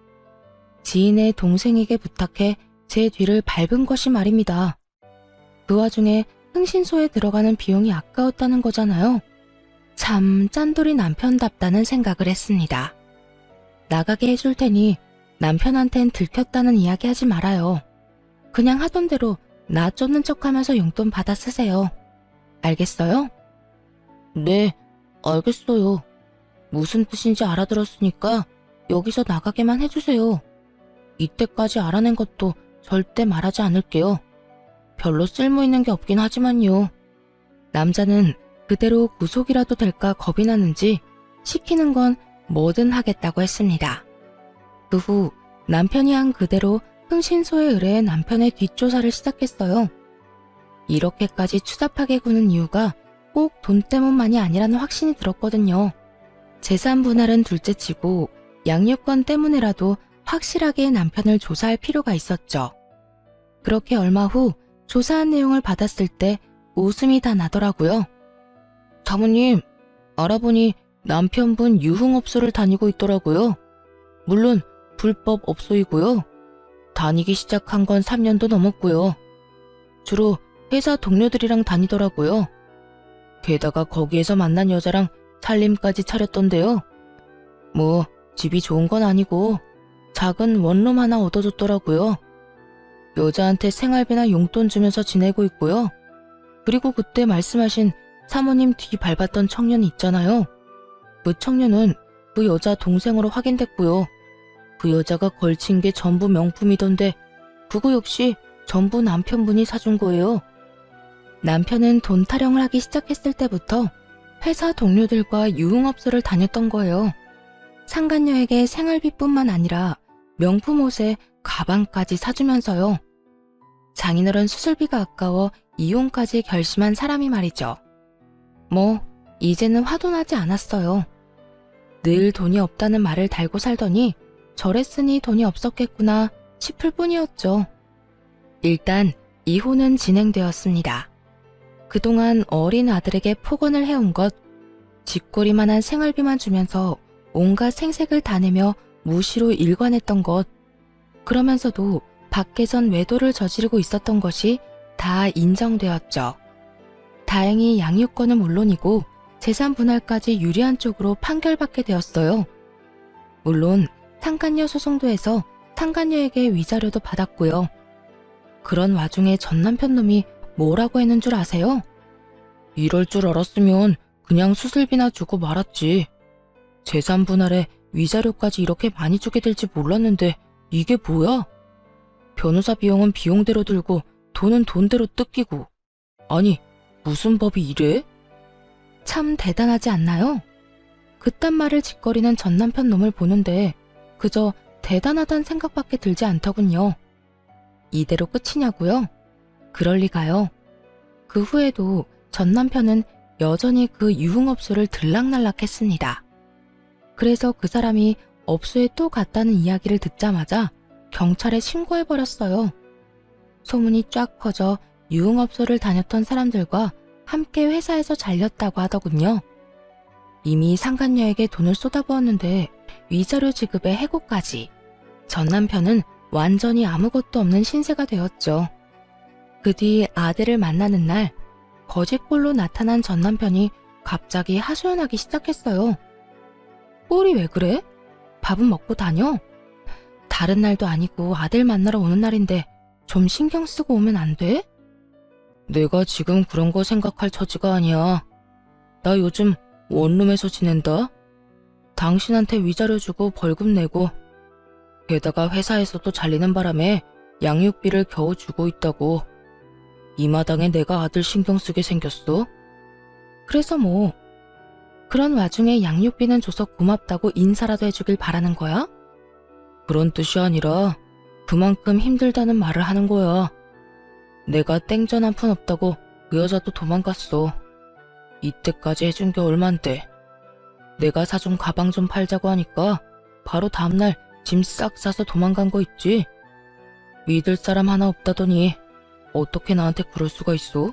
지인의 동생에게 부탁해 제 뒤를 밟은 것이 말입니다. 그 와중에 흥신소에 들어가는 비용이 아까웠다는 거잖아요. 참 짠돌이 남편답다는 생각을 했습니다. 나가게 해줄 테니 남편한텐 들켰다는 이야기 하지 말아요. 그냥 하던 대로 나 쫓는 척하면서 용돈 받아 쓰세요. 알겠어요? 네, 알겠어요. 무슨 뜻인지 알아들었으니까 여기서 나가게만 해주세요. 이때까지 알아낸 것도 절대 말하지 않을게요. 별로 쓸모있는 게 없긴 하지만요. 남자는 그대로 구속이라도 될까 겁이 나는지 시키는 건 뭐든 하겠다고 했습니다. 그 후 남편이 한 그대로 흥신소에 의뢰해 남편의 뒷조사를 시작했어요. 이렇게까지 추잡하게 구는 이유가 꼭 돈 때문만이 아니라는 확신이 들었거든요. 재산 분할은 둘째치고 양육권 때문에라도 확실하게 남편을 조사할 필요가 있었죠. 그렇게 얼마 후 조사한 내용을 받았을 때 웃음이 다 나더라고요. 사모님, 알아보니 남편분 유흥업소를 다니고 있더라고요. 물론 불법 업소이고요. 다니기 시작한 건 3년도 넘었고요. 주로 회사 동료들이랑 다니더라고요. 게다가 거기에서 만난 여자랑 살림까지 차렸던데요. 뭐 집이 좋은 건 아니고 작은 원룸 하나 얻어줬더라고요. 여자한테 생활비나 용돈 주면서 지내고 있고요. 그리고 그때 말씀하신 사모님 뒤 밟았던 청년 있잖아요. 그 청년은 그 여자 동생으로 확인됐고요. 그 여자가 걸친 게 전부 명품이던데 그거 역시 전부 남편분이 사준 거예요. 남편은 돈 타령을 하기 시작했을 때부터 회사 동료들과 유흥업소를 다녔던 거예요. 상간녀에게 생활비뿐만 아니라 명품 옷에 가방까지 사주면서요. 장인어른 수술비가 아까워 이혼까지 결심한 사람이 말이죠. 뭐 이제는 화도 나지 않았어요. 늘 돈이 없다는 말을 달고 살더니 저랬으니 돈이 없었겠구나 싶을 뿐이었죠. 일단 이혼은 진행되었습니다. 그동안 어린 아들에게 폭언을 해온 것, 쥐꼬리만한 생활비만 주면서 온갖 생색을 다 내며 무시로 일관했던 것, 그러면서도 밖에선 외도를 저지르고 있었던 것이 다 인정되었죠. 다행히 양육권은 물론이고 재산 분할까지 유리한 쪽으로 판결받게 되었어요. 물론 상간녀 소송도 해서 상간녀에게 위자료도 받았고요. 그런 와중에 전 남편 놈이 뭐라고 했는 줄 아세요? 이럴 줄 알았으면 그냥 수술비나 주고 말았지. 재산 분할에 위자료까지 이렇게 많이 주게 될지 몰랐는데 이게 뭐야? 변호사 비용은 비용대로 들고 돈은 돈대로 뜯기고. 아니, 무슨 법이 이래? 참 대단하지 않나요? 그딴 말을 짓거리는 전 남편 놈을 보는데 그저 대단하단 생각밖에 들지 않더군요. 이대로 끝이냐고요? 그럴 리가요. 그 후에도 전 남편은 여전히 그 유흥업소를 들락날락했습니다. 그래서 그 사람이 업소에 또 갔다는 이야기를 듣자마자 경찰에 신고해버렸어요. 소문이 쫙 퍼져 유흥업소를 다녔던 사람들과 함께 회사에서 잘렸다고 하더군요. 이미 상간녀에게 돈을 쏟아부었는데 위자료 지급에 해고까지. 전 남편은 완전히 아무것도 없는 신세가 되었죠. 그 뒤 아들을 만나는 날 거짓골로 나타난 전 남편이 갑자기 하소연하기 시작했어요. 꼴이 왜 그래? 밥은 먹고 다녀? 다른 날도 아니고 아들 만나러 오는 날인데 좀 신경 쓰고 오면 안 돼? 내가 지금 그런 거 생각할 처지가 아니야. 나 요즘 원룸에서 지낸다. 당신한테 위자료 주고 벌금 내고 게다가 회사에서도 잘리는 바람에 양육비를 겨우 주고 있다고. 이 마당에 내가 아들 신경 쓰게 생겼어? 그래서 뭐 그런 와중에 양육비는 줘서 고맙다고 인사라도 해주길 바라는 거야? 그런 뜻이 아니라 그만큼 힘들다는 말을 하는 거야. 내가 땡전 한 푼 없다고 그 여자도 도망갔어. 이때까지 해준 게 얼만데. 내가 사준 가방 좀 팔자고 하니까 바로 다음날 짐 싹 싸서 도망간 거 있지. 믿을 사람 하나 없다더니 어떻게 나한테 그럴 수가 있어?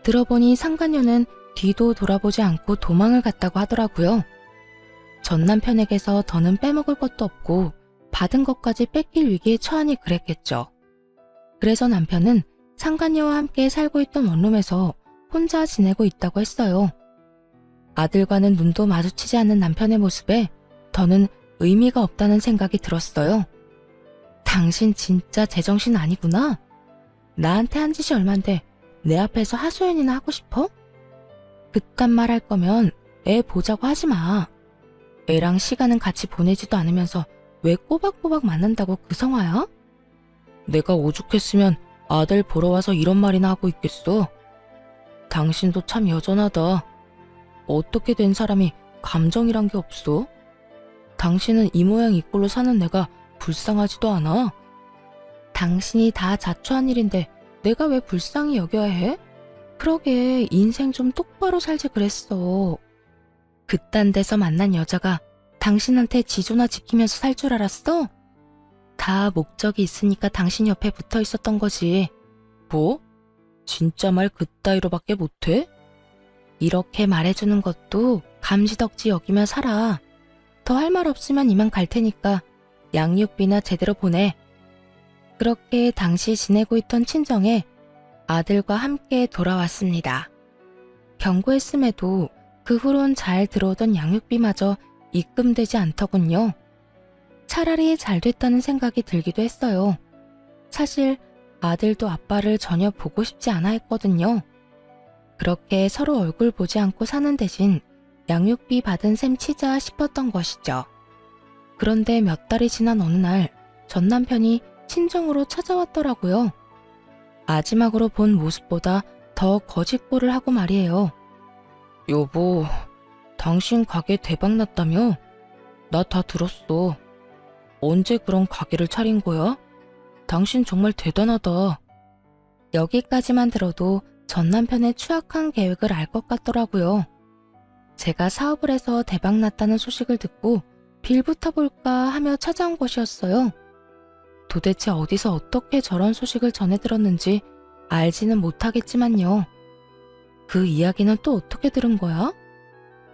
들어보니 상간녀는 뒤도 돌아보지 않고 도망을 갔다고 하더라고요. 전 남편에게서 더는 빼먹을 것도 없고 받은 것까지 뺏길 위기에 처하니 그랬겠죠. 그래서 남편은 상간녀와 함께 살고 있던 원룸에서 혼자 지내고 있다고 했어요. 아들과는 눈도 마주치지 않는 남편의 모습에 더는 의미가 없다는 생각이 들었어요. 당신 진짜 제정신 아니구나. 나한테 한 짓이 얼만데 내 앞에서 하소연이나 하고 싶어? 그딴 말 할 거면 애 보자고 하지 마. 애랑 시간은 같이 보내지도 않으면서 왜 꼬박꼬박 만난다고 그 성화야? 내가 오죽했으면 아들 보러 와서 이런 말이나 하고 있겠어. 당신도 참 여전하다. 어떻게 된 사람이 감정이란 게 없어? 당신은 이 모양 이 꼴로 사는 내가 불쌍하지도 않아. 당신이 다 자초한 일인데 내가 왜 불쌍히 여겨야 해? 그러게 인생 좀 똑바로 살지 그랬어. 그딴 데서 만난 여자가 당신한테 지조나 지키면서 살 줄 알았어? 다 목적이 있으니까 당신 옆에 붙어 있었던 거지. 뭐? 진짜 말 그따위로밖에 못해? 이렇게 말해주는 것도 감지덕지 여기며 살아. 더 할 말 없으면 이만 갈 테니까 양육비나 제대로 보내. 그렇게 당시 지내고 있던 친정에 아들과 함께 돌아왔습니다. 경고했음에도 그 후론 잘 들어오던 양육비마저 입금되지 않더군요. 차라리 잘 됐다는 생각이 들기도 했어요. 사실 아들도 아빠를 전혀 보고 싶지 않아 했거든요. 그렇게 서로 얼굴 보지 않고 사는 대신 양육비 받은 셈 치자 싶었던 것이죠. 그런데 몇 달이 지난 어느 날 전 남편이 친정으로 찾아왔더라고요. 마지막으로 본 모습보다 더 거짓골을 하고 말이에요. 여보, 당신 가게 대박났다며? 나 다 들었어. 언제 그런 가게를 차린 거야? 당신 정말 대단하다. 여기까지만 들어도 전 남편의 추악한 계획을 알 것 같더라고요. 제가 사업을 해서 대박났다는 소식을 듣고 빌부터 볼까 하며 찾아온 것이었어요. 도대체 어디서 어떻게 저런 소식을 전해 들었는지 알지는 못하겠지만요. 그 이야기는 또 어떻게 들은 거야?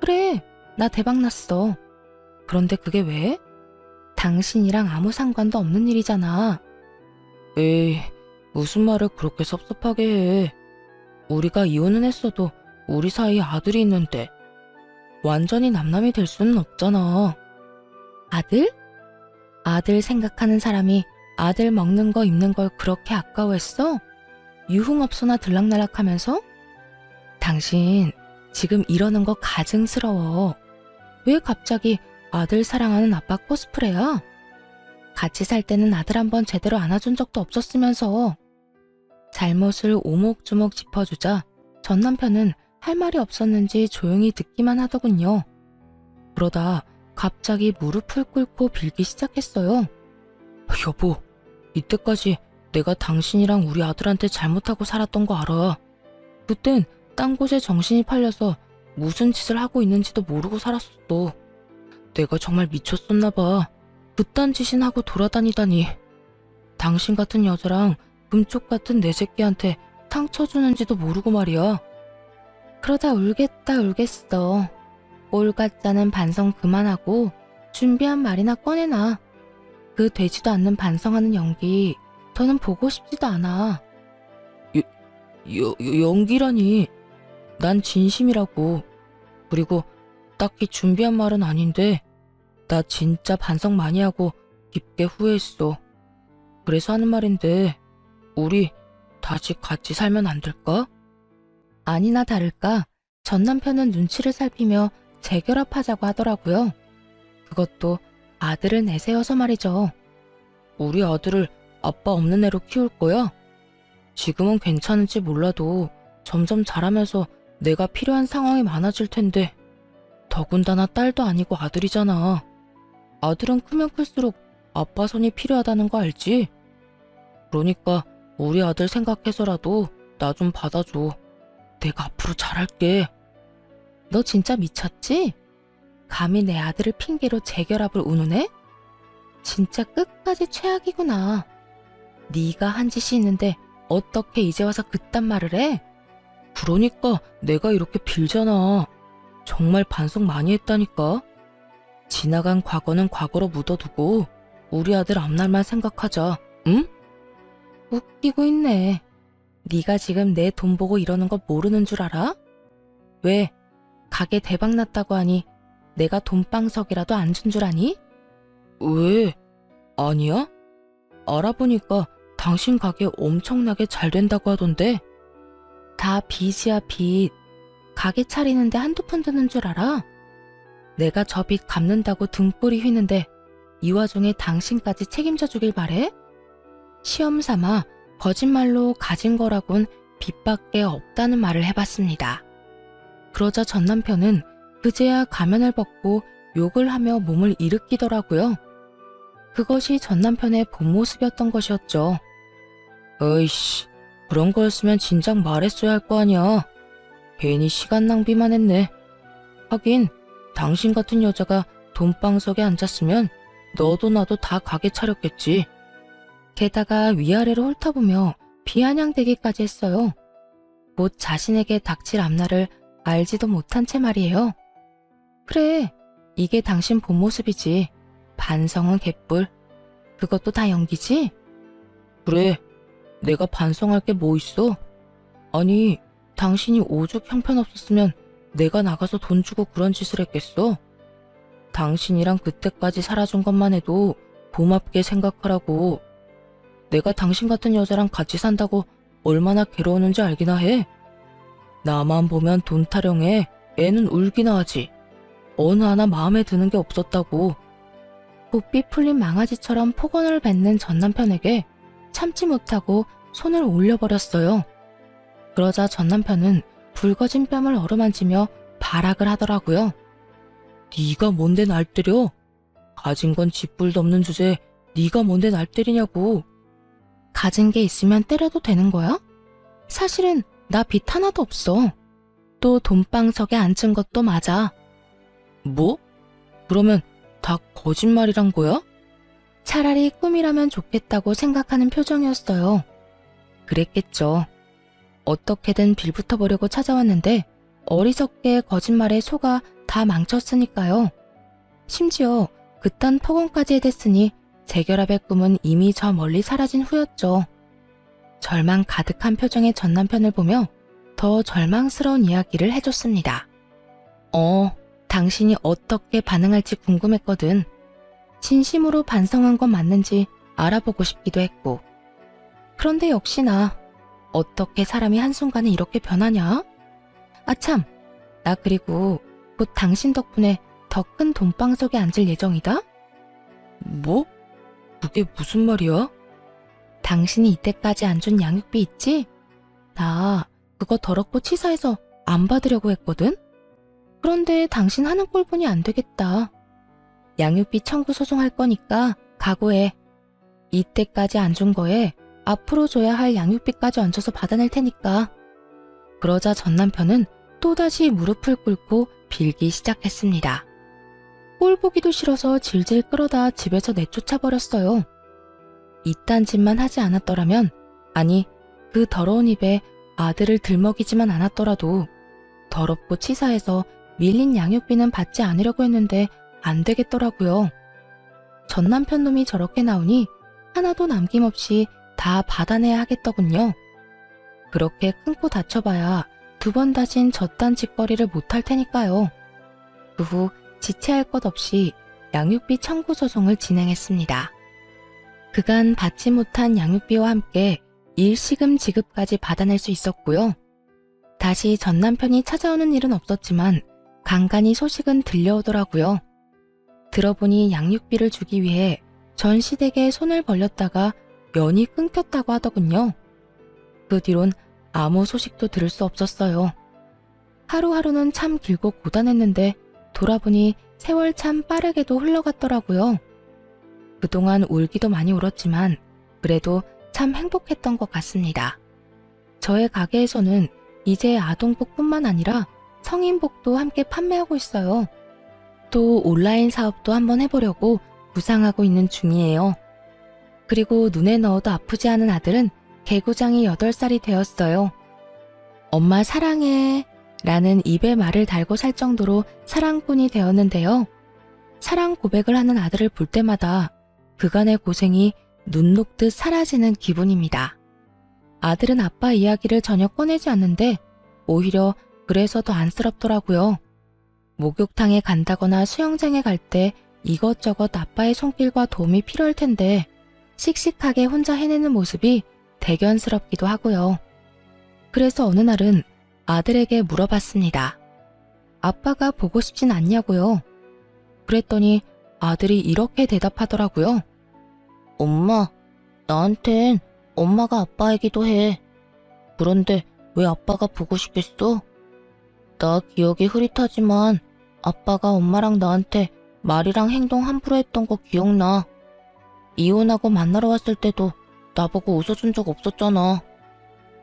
그래, 나 대박났어. 그런데 그게 왜? 당신이랑 아무 상관도 없는 일이잖아. 에이, 무슨 말을 그렇게 섭섭하게 해. 우리가 이혼은 했어도 우리 사이에 아들이 있는데 완전히 남남이 될 수는 없잖아. 아들? 아들 생각하는 사람이 아들 먹는 거 입는 걸 그렇게 아까워했어? 유흥업소나 들락날락하면서? 당신 지금 이러는 거 가증스러워. 왜 갑자기 아들 사랑하는 아빠 코스프레야? 같이 살 때는 아들 한번 제대로 안아준 적도 없었으면서. 잘못을 오목조목 짚어주자 전 남편은 할 말이 없었는지 조용히 듣기만 하더군요. 그러다 갑자기 무릎을 꿇고 빌기 시작했어요. 여보, 이때까지 내가 당신이랑 우리 아들한테 잘못하고 살았던 거 알아. 그땐 딴 곳에 정신이 팔려서 무슨 짓을 하고 있는지도 모르고 살았었어. 내가 정말 미쳤었나 봐. 그딴 짓이나 하고 돌아다니다니. 당신 같은 여자랑 금쪽 같은 내 새끼한테 상처 주는지도 모르고 말이야. 그러다 울겠다 울겠어. 꼴 같자는 반성 그만하고 준비한 말이나 꺼내놔. 그 되지도 않는 반성하는 연기 더는 보고 싶지도 않아. 연기라니. 난 진심이라고. 그리고 딱히 준비한 말은 아닌데 나 진짜 반성 많이 하고 깊게 후회했어. 그래서 하는 말인데 우리 다시 같이 살면 안 될까? 아니나 다를까 전 남편은 눈치를 살피며 재결합하자고 하더라고요. 그것도 아들을 내세워서 말이죠. 우리 아들을 아빠 없는 애로 키울 거야? 지금은 괜찮을지 몰라도 점점 자라면서 내가 필요한 상황이 많아질 텐데 더군다나 딸도 아니고 아들이잖아. 아들은 크면 클수록 아빠 손이 필요하다는 거 알지? 그러니까 우리 아들 생각해서라도 나 좀 받아줘. 내가 앞으로 잘할게. 너 진짜 미쳤지? 감히 내 아들을 핑계로 재결합을 운운해? 진짜 끝까지 최악이구나. 네가 한 짓이 있는데 어떻게 이제 와서 그딴 말을 해? 그러니까 내가 이렇게 빌잖아. 정말 반성 많이 했다니까. 지나간 과거는 과거로 묻어두고 우리 아들 앞날만 생각하자. 응? 웃기고 있네. 네가 지금 내 돈 보고 이러는 거 모르는 줄 알아? 왜? 가게 대박 났다고 하니 내가 돈방석이라도 안 준 줄 아니? 왜? 아니야? 알아보니까 당신 가게 엄청나게 잘 된다고 하던데. 다 빚이야 빚. 가게 차리는데 한두 푼 드는 줄 알아? 내가 저 빚 갚는다고 등골이 휘는데 이 와중에 당신까지 책임져 주길 바래? 시험 삼아 거짓말로 가진 거라곤 빚밖에 없다는 말을 해봤습니다. 그러자 전 남편은 그제야 가면을 벗고 욕을 하며 몸을 일으키더라고요. 그것이 전 남편의 본 모습이었던 것이었죠. 어이씨, 그런 거였으면 진작 말했어야 할 거 아니야. 괜히 시간 낭비만 했네. 하긴 당신 같은 여자가 돈방석에 앉았으면 너도 나도 다 가게 차렸겠지. 게다가 위아래로 훑어보며 비아냥대기까지 했어요. 곧 자신에게 닥칠 앞날을 알지도 못한 채 말이에요. 그래, 이게 당신 본 모습이지. 반성은 개뿔. 그것도 다 연기지? 그래, 내가 반성할 게 뭐 있어? 아니, 당신이 오죽 형편없었으면 내가 나가서 돈 주고 그런 짓을 했겠어? 당신이랑 그때까지 살아준 것만 해도 고맙게 생각하라고. 내가 당신 같은 여자랑 같이 산다고 얼마나 괴로웠는지 알기나 해. 나만 보면 돈 타령해 애는 울기나 하지. 어느 하나 마음에 드는 게 없었다고. 고삐 풀린 망아지처럼 폭언을 뱉는 전 남편에게 참지 못하고 손을 올려버렸어요. 그러자 전 남편은 붉어진 뺨을 어루만지며 발악을 하더라고요. 네가 뭔데 날 때려? 가진 건 쥐뿔도 없는 주제에 네가 뭔데 날 때리냐고. 가진 게 있으면 때려도 되는 거야? 사실은 나 빚 하나도 없어. 또 돈방석에 앉은 것도 맞아. 뭐? 그러면 다 거짓말이란 거야? 차라리 꿈이라면 좋겠다고 생각하는 표정이었어요. 그랬겠죠. 어떻게든 빌붙어 보려고 찾아왔는데 어리석게 거짓말에 속아 다 망쳤으니까요. 심지어 그딴 폭언까지 해댔으니 재결합의 꿈은 이미 저 멀리 사라진 후였죠. 절망 가득한 표정의 전 남편을 보며 더 절망스러운 이야기를 해줬습니다. 당신이 어떻게 반응할지 궁금했거든. 진심으로 반성한 건 맞는지 알아보고 싶기도 했고. 그런데 역시나 어떻게 사람이 한순간에 이렇게 변하냐? 아참, 나 그리고 곧 당신 덕분에 더 큰 돈방석에 앉을 예정이다? 뭐? 그게 무슨 말이야? 당신이 이때까지 안 준 양육비 있지? 나 그거 더럽고 치사해서 안 받으려고 했거든? 그런데 당신 하는 꼴 보니 안 되겠다. 양육비 청구 소송할 거니까 각오해. 이때까지 안 준 거에 앞으로 줘야 할 양육비까지 얹어서 받아낼 테니까. 그러자 전 남편은 또다시 무릎을 꿇고 빌기 시작했습니다. 꼴 보기도 싫어서 질질 끌어다 집에서 내쫓아버렸어요. 이딴 짓만 하지 않았더라면, 아니 그 더러운 입에 아들을 들먹이지만 않았더라도 더럽고 치사해서 밀린 양육비는 받지 않으려고 했는데 안 되겠더라고요. 전 남편 놈이 저렇게 나오니 하나도 남김없이 다 받아내야 하겠더군요. 그렇게 큰 코 다쳐봐야 두 번 다신 저딴 짓거리를 못할 테니까요. 그 후 지체할 것 없이 양육비 청구 소송을 진행했습니다. 그간 받지 못한 양육비와 함께 일시금 지급까지 받아낼 수 있었고요. 다시 전 남편이 찾아오는 일은 없었지만 간간히 소식은 들려오더라고요. 들어보니 양육비를 주기 위해 전 시댁에 손을 벌렸다가 연이 끊겼다고 하더군요. 그 뒤론 아무 소식도 들을 수 없었어요. 하루하루는 참 길고 고단했는데 돌아보니 세월 참 빠르게도 흘러갔더라고요. 그동안 울기도 많이 울었지만 그래도 참 행복했던 것 같습니다. 저의 가게에서는 이제 아동복뿐만 아니라 성인복도 함께 판매하고 있어요. 또 온라인 사업도 한번 해보려고 구상하고 있는 중이에요. 그리고 눈에 넣어도 아프지 않은 아들은 개구장이 8살이 되었어요. 엄마 사랑해 라는 입에 말을 달고 살 정도로 사랑꾼이 되었는데요. 사랑 고백을 하는 아들을 볼 때마다 그간의 고생이 눈 녹듯 사라지는 기분입니다. 아들은 아빠 이야기를 전혀 꺼내지 않는데 오히려 그래서 더 안쓰럽더라고요. 목욕탕에 간다거나 수영장에 갈 때 이것저것 아빠의 손길과 도움이 필요할 텐데 씩씩하게 혼자 해내는 모습이 대견스럽기도 하고요. 그래서 어느 날은 아들에게 물어봤습니다. 아빠가 보고 싶진 않냐고요. 그랬더니 아들이 이렇게 대답하더라고요. 엄마, 나한텐 엄마가 아빠이기도 해. 그런데 왜 아빠가 보고 싶겠어? 나 기억이 흐릿하지만 아빠가 엄마랑 나한테 말이랑 행동 함부로 했던 거 기억나. 이혼하고 만나러 왔을 때도 나보고 웃어준 적 없었잖아.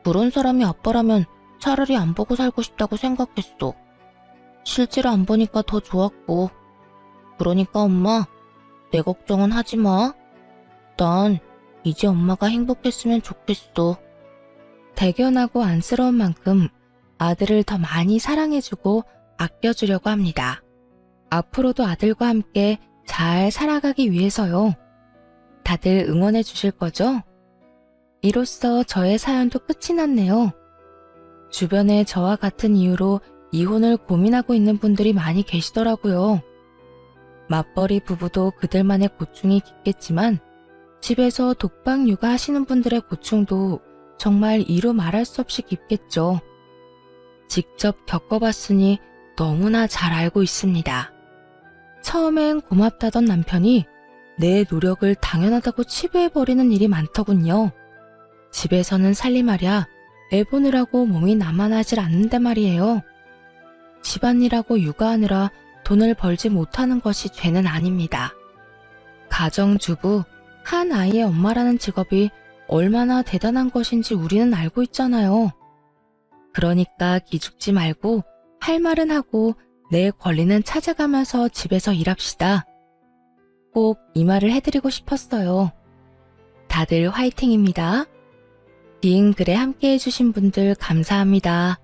그런 사람이 아빠라면 차라리 안 보고 살고 싶다고 생각했어. 실제로 안 보니까 더 좋았고. 그러니까 엄마, 내 걱정은 하지 마. 난 이제 엄마가 행복했으면 좋겠어. 대견하고 안쓰러운 만큼 아들을 더 많이 사랑해주고 아껴주려고 합니다. 앞으로도 아들과 함께 잘 살아가기 위해서요. 다들 응원해 주실 거죠? 이로써 저의 사연도 끝이 났네요. 주변에 저와 같은 이유로 이혼을 고민하고 있는 분들이 많이 계시더라고요. 맞벌이 부부도 그들만의 고충이 깊겠지만 집에서 독박 육아하시는 분들의 고충도 정말 이루 말할 수 없이 깊겠죠. 직접 겪어봤으니 너무나 잘 알고 있습니다. 처음엔 고맙다던 남편이 내 노력을 당연하다고 치부해버리는 일이 많더군요. 집에서는 살림하랴 애 보느라고 몸이 나만하질 않는데 말이에요. 집안일하고 육아하느라 돈을 벌지 못하는 것이 죄는 아닙니다. 가정주부, 한 아이의 엄마라는 직업이 얼마나 대단한 것인지 우리는 알고 있잖아요. 그러니까 기죽지 말고 할 말은 하고 내 권리는 찾아가면서 집에서 일합시다. 꼭 이 말을 해드리고 싶었어요. 다들 화이팅입니다. 긴 글에 함께 해주신 분들 감사합니다.